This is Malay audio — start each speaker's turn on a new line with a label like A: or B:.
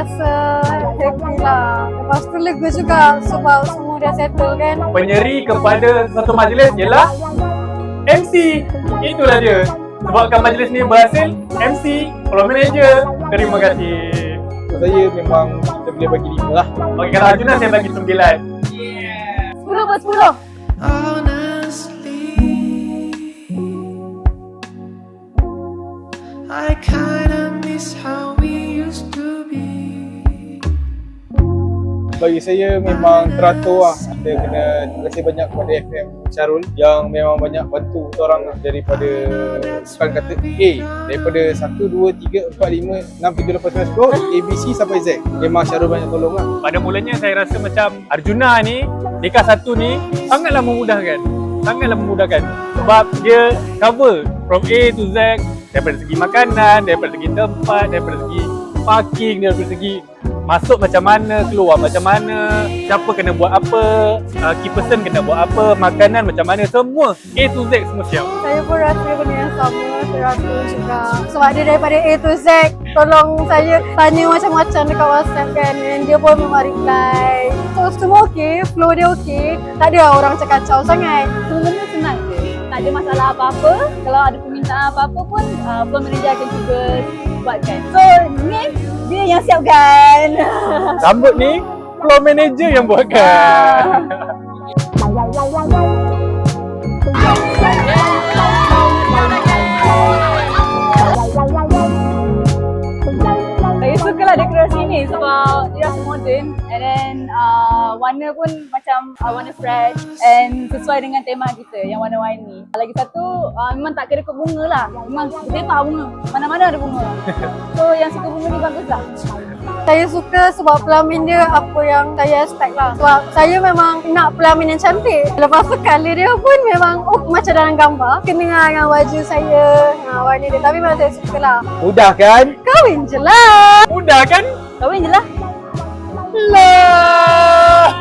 A: rasa happy lah. Lepas tu lega juga sebab semua dah settle kan.
B: Penyeri kepada satu majlis ialah MC. Itulah dia. Sebabkan majlis ni berhasil, MC, floor manager. Terima kasih.
C: Untuk saya memang kita boleh bagi 5 lah.
B: Okey, kalau Arjuna saya bagi 9.
A: 10/10.
D: I kinda miss how we used to be.
C: Bagi saya memang teratur lah. Kita kena terima kasih banyak kepada FM Syarul yang memang banyak bantu kita orang daripada bukan kata A, daripada 1, 2, 3, 4, 5, 6, 7, 8, 9, 10 ABC sampai Z. Memang Syarul banyak tolong lah.
B: Pada mulanya saya rasa macam Arjuna ni, Deka 1 ni sangatlah memudahkan. Sangatlah memudahkan. Sebab dia cover from A to Z, daripada segi makanan, daripada segi tempat, daripada segi parking, daripada segi masuk macam mana, keluar macam mana, siapa kena buat apa, key person kena buat apa, makanan macam mana, semua A to Z semua siap.
A: Saya pun rasa benda yang sama, teratur juga. Sebab dia daripada A to Z, tolong saya tanya macam-macam dekat WhatsApp kan, dan dia pun memang reply. So semua okey, flow dia okey, tak ada orang macam kacau sangat.
E: Sebenarnya senang je. Tak ada masalah apa-apa. Kalau ada permintaan apa-apa pun, floor manager akan cuba buatkan. So, ni dia yang siapkan.
B: Rambut ni floor manager yang buatkan.
E: Saya sukalah dekorasi ni sebab dia rasa moden and then warna pun macam warna fresh and sesuai dengan tema kita yang warna-warni. Lagi satu memang tak kena ikut bunga lah. Memang bertepak bunga. Mana-mana ada bunga. So yang suka bunga ni bagus lah.
A: Saya suka sebab pelamin dia apa yang saya expect lah. Sebab saya memang nak pelamin yang cantik. Lepas tu colour dia pun memang macam dalam gambar. Kena dengan baju saya, warna dia. Tapi memang saya suka lah.
C: Mudah kan?
A: Kahwin je lah.
B: Mudah kan?
E: Kahwin je lah.
B: Lah.